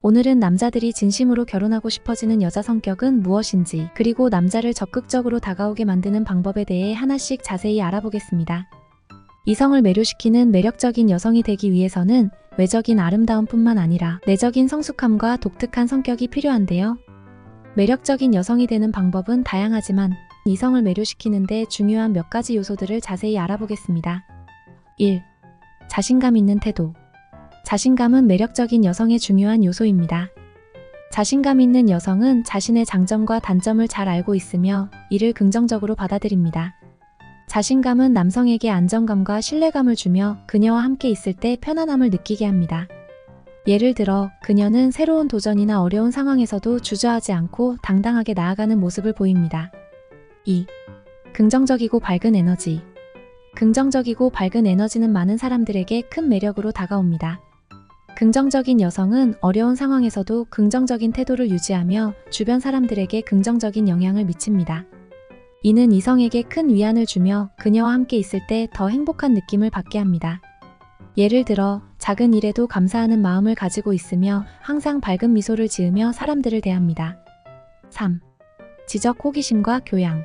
오늘은 남자들이 진심으로 결혼하고 싶어지는 여자 성격은 무엇인지, 그리고 남자를 적극적으로 다가오게 만드는 방법에 대해 하나씩 자세히 알아보겠습니다. 이성을 매료시키는 매력적인 여성이 되기 위해서는 외적인 아름다움뿐만 아니라 내적인 성숙함과 독특한 성격이 필요한데요. 매력적인 여성이 되는 방법은 다양하지만 이성을 매료시키는 데 중요한 몇 가지 요소들을 자세히 알아보겠습니다. 1. 자신감 있는 태도. 자신감은 매력적인 여성의 중요한 요소입니다. 자신감 있는 여성은 자신의 장점과 단점을 잘 알고 있으며 이를 긍정적으로 받아들입니다. 자신감은 남성에게 안정감과 신뢰감을 주며 그녀와 함께 있을 때 편안함을 느끼게 합니다. 예를 들어 그녀는 새로운 도전이나 어려운 상황에서도 주저하지 않고 당당하게 나아가는 모습을 보입니다. 2. 긍정적이고 밝은 에너지. 긍정적이고 밝은 에너지는 많은 사람들에게 큰 매력으로 다가옵니다. 긍정적인 여성은 어려운 상황에서도 긍정적인 태도를 유지하며 주변 사람들에게 긍정적인 영향을 미칩니다. 이는 이성에게 큰 위안을 주며 그녀와 함께 있을 때 더 행복한 느낌을 받게 합니다. 예를 들어 작은 일에도 감사하는 마음을 가지고 있으며 항상 밝은 미소를 지으며 사람들을 대합니다. 3. 지적 호기심과 교양.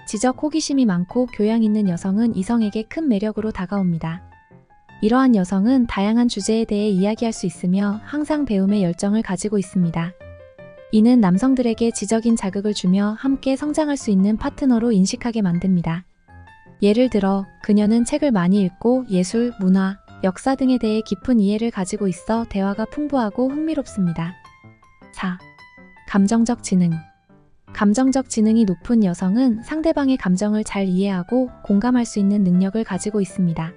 지적 호기심이 많고 교양 있는 여성은 이성에게 큰 매력으로 다가옵니다. 이러한 여성은 다양한 주제에 대해 이야기할 수 있으며 항상 배움에 열정을 가지고 있습니다. 이는 남성들에게 지적인 자극을 주며 함께 성장할 수 있는 파트너로 인식하게 만듭니다. 예를 들어 그녀는 책을 많이 읽고 예술, 문화, 역사 등에 대해 깊은 이해를 가지고 있어 대화가 풍부하고 흥미롭습니다. 4. 감정적 지능. 감정적 지능이 높은 여성은 상대방의 감정을 잘 이해하고 공감할 수 있는 능력을 가지고 있습니다.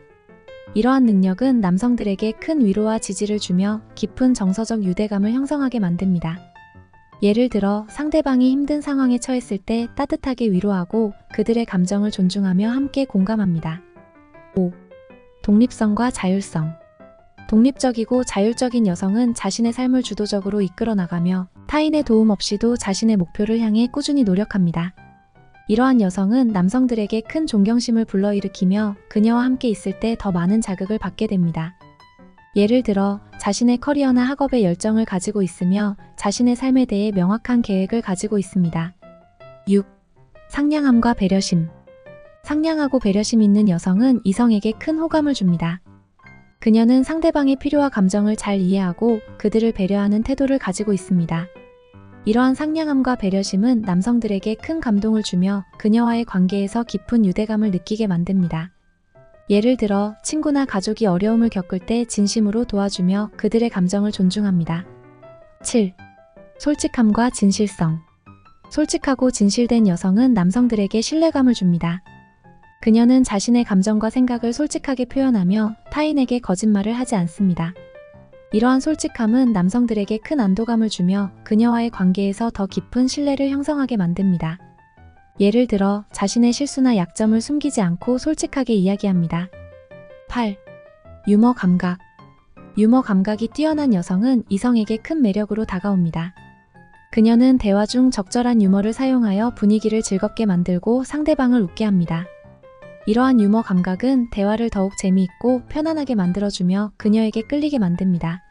이러한 능력은 남성들에게 큰 위로와 지지를 주며 깊은 정서적 유대감을 형성하게 만듭니다. 예를 들어 상대방이 힘든 상황에 처했을 때 따뜻하게 위로하고 그들의 감정을 존중하며 함께 공감합니다. 5. 독립성과 자율성. 독립적이고 자율적인 여성은 자신의 삶을 주도적으로 이끌어 나가며 타인의 도움 없이도 자신의 목표를 향해 꾸준히 노력합니다. 이러한 여성은 남성들에게 큰 존경심을 불러일으키며 그녀와 함께 있을 때 더 많은 자극을 받게 됩니다. 예를 들어 자신의 커리어나 학업에 열정을 가지고 있으며 자신의 삶에 대해 명확한 계획을 가지고 있습니다. 6. 상냥함과 배려심. 상냥하고 배려심 있는 여성은 이성에게 큰 호감을 줍니다. 그녀는 상대방의 필요와 감정을 잘 이해하고 그들을 배려하는 태도를 가지고 있습니다. 이러한 상냥함과 배려심은 남성들에게 큰 감동을 주며 그녀와의 관계에서 깊은 유대감을 느끼게 만듭니다. 예를 들어 친구나 가족이 어려움을 겪을 때 진심으로 도와주며 그들의 감정을 존중합니다. 7. 솔직함과 진실성. 솔직하고 진실된 여성은 남성들에게 신뢰감을 줍니다. 그녀는 자신의 감정과 생각을 솔직하게 표현하며 타인에게 거짓말을 하지 않습니다. 이러한 솔직함은 남성들에게 큰 안도감을 주며 그녀와의 관계에서 더 깊은 신뢰를 형성하게 만듭니다. 예를 들어 자신의 실수나 약점을 숨기지 않고 솔직하게 이야기합니다. 8. 유머 감각. 유머 감각이 뛰어난 여성은 이성에게 큰 매력으로 다가옵니다. 그녀는 대화 중 적절한 유머를 사용하여 분위기를 즐겁게 만들고 상대방을 웃게 합니다. 이러한 유머 감각은 대화를 더욱 재미있고 편안하게 만들어주며 그녀에게 끌리게 만듭니다.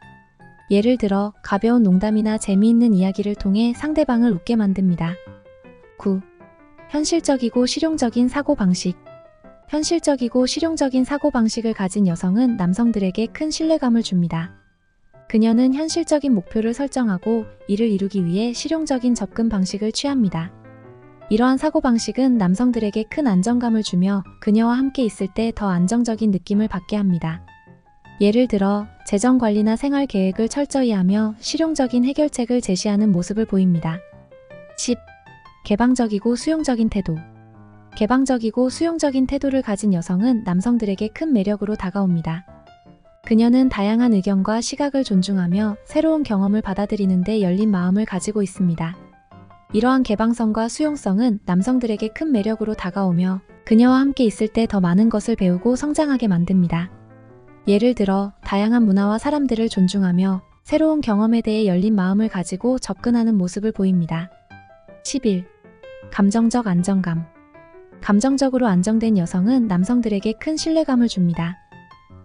예를 들어 가벼운 농담이나 재미있는 이야기를 통해 상대방을 웃게 만듭니다. 9. 현실적이고 실용적인 사고방식. 현실적이고 실용적인 사고방식을 가진 여성은 남성들에게 큰 신뢰감을 줍니다. 그녀는 현실적인 목표를 설정하고 이를 이루기 위해 실용적인 접근 방식을 취합니다. 이러한 사고방식은 남성들에게 큰 안정감을 주며 그녀와 함께 있을 때 더 안정적인 느낌을 받게 합니다. 예를 들어 재정관리나 생활 계획을 철저히 하며 실용적인 해결책을 제시하는 모습을 보입니다. 10. 개방적이고 수용적인 태도. 개방적이고 수용적인 태도를 가진 여성은 남성들에게 큰 매력으로 다가옵니다. 그녀는 다양한 의견과 시각을 존중하며 새로운 경험을 받아들이는 데 열린 마음을 가지고 있습니다. 이러한 개방성과 수용성은 남성들에게 큰 매력으로 다가오며 그녀와 함께 있을 때 더 많은 것을 배우고 성장하게 만듭니다. 예를 들어 다양한 문화와 사람들을 존중하며 새로운 경험에 대해 열린 마음을 가지고 접근하는 모습을 보입니다. 11. 감정적 안정감. 감정적으로 안정된 여성은 남성들에게 큰 신뢰감을 줍니다.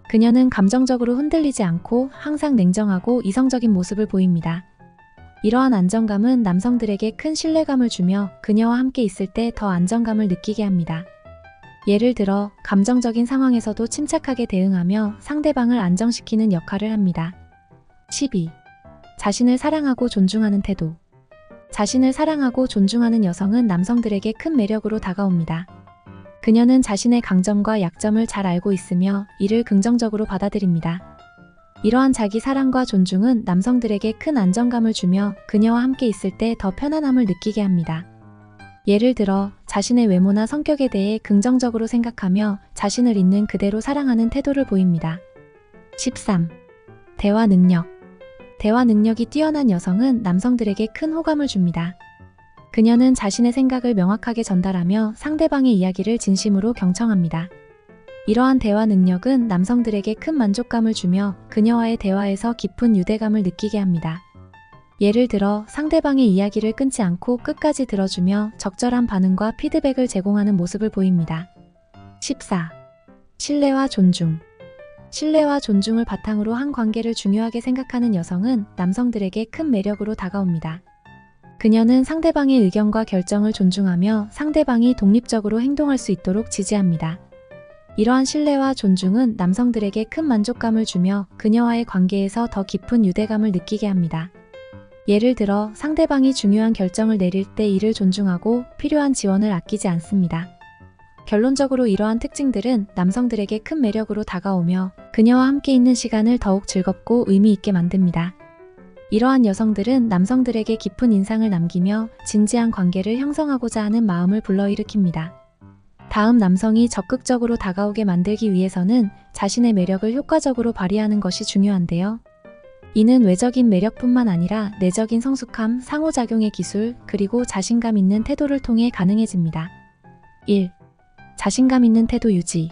그녀는 감정적으로 흔들리지 않고 항상 냉정하고 이성적인 모습을 보입니다. 이러한 안정감은 남성들에게 큰 신뢰감을 주며 그녀와 함께 있을 때 더 안정감을 느끼게 합니다. 예를 들어 감정적인 상황에서도 침착하게 대응하며 상대방을 안정시키는 역할을 합니다. 12. 자신을 사랑하고 존중하는 태도. 자신을 사랑하고 존중하는 여성은 남성들에게 큰 매력으로 다가옵니다. 그녀는 자신의 강점과 약점을 잘 알고 있으며 이를 긍정적으로 받아들입니다. 이러한 자기 사랑과 존중은 남성들에게 큰 안정감을 주며 그녀와 함께 있을 때 더 편안함을 느끼게 합니다. 예를 들어 자신의 외모나 성격에 대해 긍정적으로 생각하며 자신을 있는 그대로 사랑하는 태도를 보입니다. 13. 대화 능력. 대화 능력이 뛰어난 여성은 남성들에게 큰 호감을 줍니다. 그녀는 자신의 생각을 명확하게 전달하며 상대방의 이야기를 진심으로 경청합니다. 이러한 대화 능력은 남성들에게 큰 만족감을 주며 그녀와의 대화에서 깊은 유대감을 느끼게 합니다. 예를 들어 상대방의 이야기를 끊지 않고 끝까지 들어주며 적절한 반응과 피드백을 제공하는 모습을 보입니다. 14. 신뢰와 존중. 신뢰와 존중을 바탕으로 한 관계를 중요하게 생각하는 여성은 남성들에게 큰 매력으로 다가옵니다. 그녀는 상대방의 의견과 결정을 존중하며 상대방이 독립적으로 행동할 수 있도록 지지합니다. 이러한 신뢰와 존중은 남성들에게 큰 만족감을 주며 그녀와의 관계에서 더 깊은 유대감을 느끼게 합니다. 예를 들어 상대방이 중요한 결정을 내릴 때 이를 존중하고 필요한 지원을 아끼지 않습니다. 결론적으로 이러한 특징들은 남성들에게 큰 매력으로 다가오며 그녀와 함께 있는 시간을 더욱 즐겁고 의미 있게 만듭니다. 이러한 여성들은 남성들에게 깊은 인상을 남기며 진지한 관계를 형성하고자 하는 마음을 불러일으킵니다. 다음 남성이 적극적으로 다가오게 만들기 위해서는 자신의 매력을 효과적으로 발휘하는 것이 중요한데요. 이는 외적인 매력뿐만 아니라 내적인 성숙함, 상호작용의 기술, 그리고 자신감 있는 태도를 통해 가능해집니다. 1. 자신감 있는 태도 유지.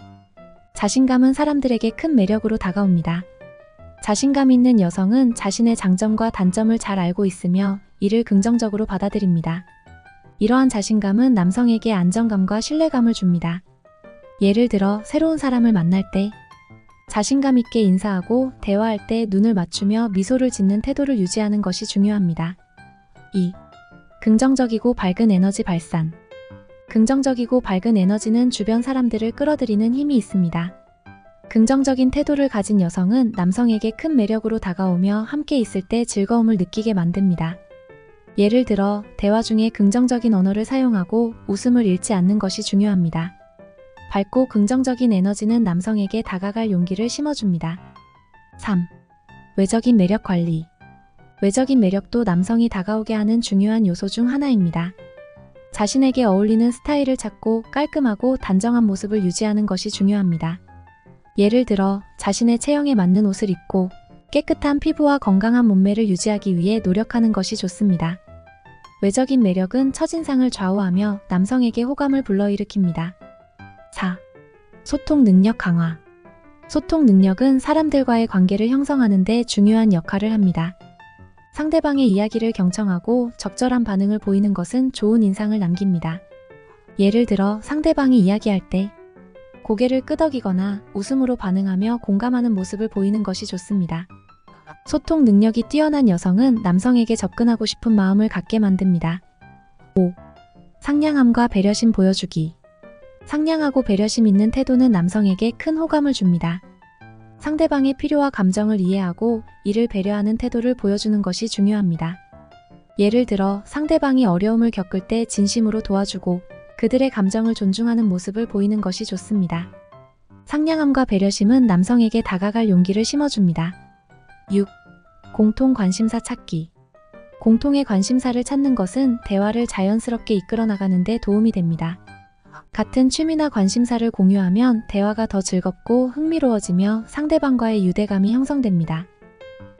자신감은 사람들에게 큰 매력으로 다가옵니다. 자신감 있는 여성은 자신의 장점과 단점을 잘 알고 있으며 이를 긍정적으로 받아들입니다. 이러한 자신감은 남성에게 안정감과 신뢰감을 줍니다. 예를 들어 새로운 사람을 만날 때 자신감 있게 인사하고 대화할 때 눈을 맞추며 미소를 짓는 태도를 유지하는 것이 중요합니다. 2. 긍정적이고 밝은 에너지 발산. 긍정적이고 밝은 에너지는 주변 사람들을 끌어들이는 힘이 있습니다. 긍정적인 태도를 가진 여성은 남성에게 큰 매력으로 다가오며 함께 있을 때 즐거움을 느끼게 만듭니다. 예를 들어 대화 중에 긍정적인 언어를 사용하고 웃음을 잃지 않는 것이 중요합니다. 밝고 긍정적인 에너지는 남성에게 다가갈 용기를 심어줍니다. 3. 외적인 매력 관리. 외적인 매력도 남성이 다가오게 하는 중요한 요소 중 하나입니다. 자신에게 어울리는 스타일을 찾고 깔끔하고 단정한 모습을 유지하는 것이 중요합니다. 예를 들어 자신의 체형에 맞는 옷을 입고 깨끗한 피부와 건강한 몸매를 유지하기 위해 노력하는 것이 좋습니다. 외적인 매력은 첫인상을 좌우하며 남성에게 호감을 불러일으킵니다. 4. 소통 능력 강화. 소통 능력은 사람들과의 관계를 형성하는 데 중요한 역할을 합니다. 상대방의 이야기를 경청하고 적절한 반응을 보이는 것은 좋은 인상을 남깁니다. 예를 들어 상대방이 이야기할 때 고개를 끄덕이거나 웃음으로 반응하며 공감하는 모습을 보이는 것이 좋습니다. 소통 능력이 뛰어난 여성은 남성에게 접근하고 싶은 마음을 갖게 만듭니다. 5. 상냥함과 배려심 보여주기. 상냥하고 배려심 있는 태도는 남성에게 큰 호감을 줍니다. 상대방의 필요와 감정을 이해하고 이를 배려하는 태도를 보여주는 것이 중요합니다. 예를 들어 상대방이 어려움을 겪을 때 진심으로 도와주고 그들의 감정을 존중하는 모습을 보이는 것이 좋습니다. 상냥함과 배려심은 남성에게 다가갈 용기를 심어줍니다. 6. 공통 관심사 찾기. 공통의 관심사를 찾는 것은 대화를 자연스럽게 이끌어 나가는 데 도움이 됩니다. 같은 취미나 관심사를 공유하면 대화가 더 즐겁고 흥미로워지며 상대방과의 유대감이 형성됩니다.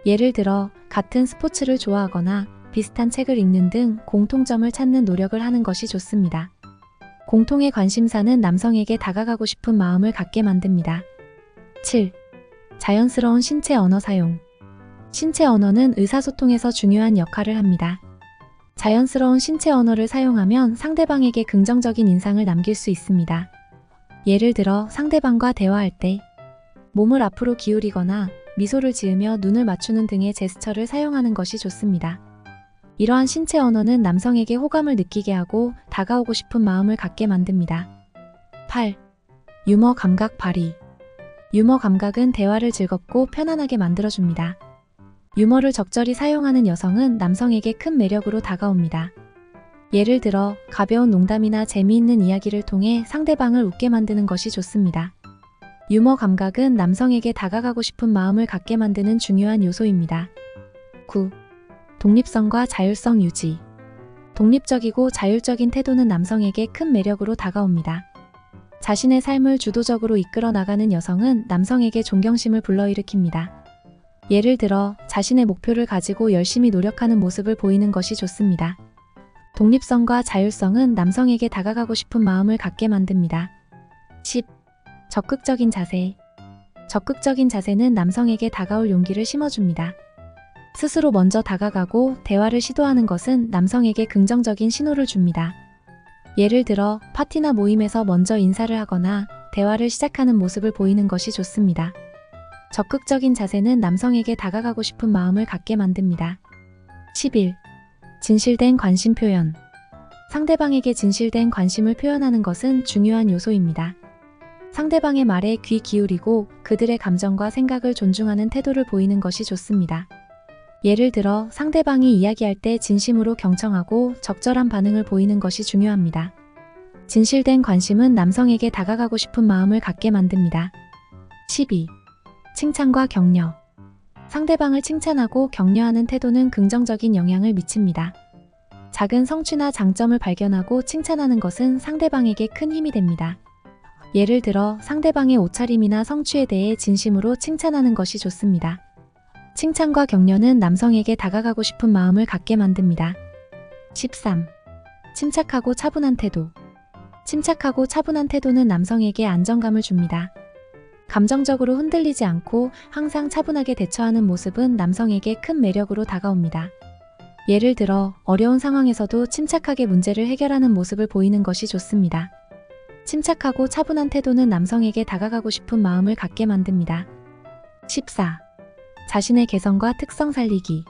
예를 들어 같은 스포츠를 좋아하거나 비슷한 책을 읽는 등 공통점을 찾는 노력을 하는 것이 좋습니다. 공통의 관심사는 남성에게 다가가고 싶은 마음을 갖게 만듭니다. 7. 자연스러운 신체 언어 사용. 신체 언어는 의사소통에서 중요한 역할을 합니다. 자연스러운 신체 언어를 사용하면 상대방에게 긍정적인 인상을 남길 수 있습니다. 예를 들어 상대방과 대화할 때 몸을 앞으로 기울이거나 미소를 지으며 눈을 맞추는 등의 제스처를 사용하는 것이 좋습니다. 이러한 신체 언어는 남성에게 호감을 느끼게 하고 다가오고 싶은 마음을 갖게 만듭니다. 8. 유머 감각 발휘. 유머 감각은 대화를 즐겁고 편안하게 만들어줍니다. 유머를 적절히 사용하는 여성은 남성에게 큰 매력으로 다가옵니다. 예를 들어 가벼운 농담이나 재미있는 이야기를 통해 상대방을 웃게 만드는 것이 좋습니다. 유머 감각은 남성에게 다가가고 싶은 마음을 갖게 만드는 중요한 요소입니다. 9. 독립성과 자율성 유지. 독립적이고 자율적인 태도는 남성에게 큰 매력으로 다가옵니다. 자신의 삶을 주도적으로 이끌어 나가는 여성은 남성에게 존경심을 불러일으킵니다. 예를 들어 자신의 목표를 가지고 열심히 노력하는 모습을 보이는 것이 좋습니다. 독립성과 자율성은 남성에게 다가가고 싶은 마음을 갖게 만듭니다. 10. 적극적인 자세. 적극적인 자세는 남성에게 다가올 용기를 심어줍니다. 스스로 먼저 다가가고 대화를 시도하는 것은 남성에게 긍정적인 신호를 줍니다. 예를 들어 파티나 모임에서 먼저 인사를 하거나 대화를 시작하는 모습을 보이는 것이 좋습니다. 적극적인 자세는 남성에게 다가가고 싶은 마음을 갖게 만듭니다. 11. 진실된 관심 표현. 상대방에게 진실된 관심을 표현하는 것은 중요한 요소입니다. 상대방의 말에 귀 기울이고 그들의 감정과 생각을 존중하는 태도를 보이는 것이 좋습니다. 예를 들어 상대방이 이야기할 때 진심으로 경청하고 적절한 반응을 보이는 것이 중요합니다. 진실된 관심은 남성에게 다가가고 싶은 마음을 갖게 만듭니다. 12. 칭찬과 격려. 상대방을 칭찬하고 격려하는 태도는 긍정적인 영향을 미칩니다. 작은 성취나 장점을 발견하고 칭찬하는 것은 상대방에게 큰 힘이 됩니다. 예를 들어 상대방의 옷차림이나 성취에 대해 진심으로 칭찬하는 것이 좋습니다. 칭찬과 격려는 남성에게 다가가고 싶은 마음을 갖게 만듭니다. 13. 침착하고 차분한 태도. 침착하고 차분한 태도는 남성에게 안정감을 줍니다. 감정적으로 흔들리지 않고 항상 차분하게 대처하는 모습은 남성에게 큰 매력으로 다가옵니다. 예를 들어 어려운 상황에서도 침착하게 문제를 해결하는 모습을 보이는 것이 좋습니다. 침착하고 차분한 태도는 남성에게 다가가고 싶은 마음을 갖게 만듭니다. 14. 자신의 개성과 특성 살리기.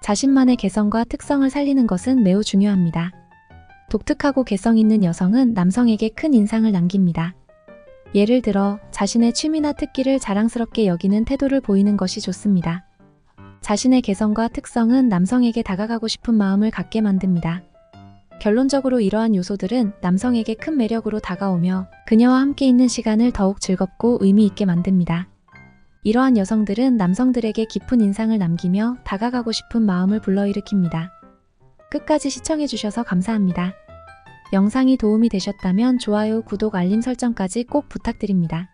자신만의 개성과 특성을 살리는 것은 매우 중요합니다. 독특하고 개성 있는 여성은 남성에게 큰 인상을 남깁니다. 예를 들어 자신의 취미나 특기를 자랑스럽게 여기는 태도를 보이는 것이 좋습니다. 자신의 개성과 특성은 남성에게 다가가고 싶은 마음을 갖게 만듭니다. 결론적으로 이러한 요소들은 남성에게 큰 매력으로 다가오며 그녀와 함께 있는 시간을 더욱 즐겁고 의미 있게 만듭니다. 이러한 여성들은 남성들에게 깊은 인상을 남기며 다가가고 싶은 마음을 불러일으킵니다. 끝까지 시청해주셔서 감사합니다. 영상이 도움이 되셨다면 좋아요, 구독, 알림 설정까지 꼭 부탁드립니다.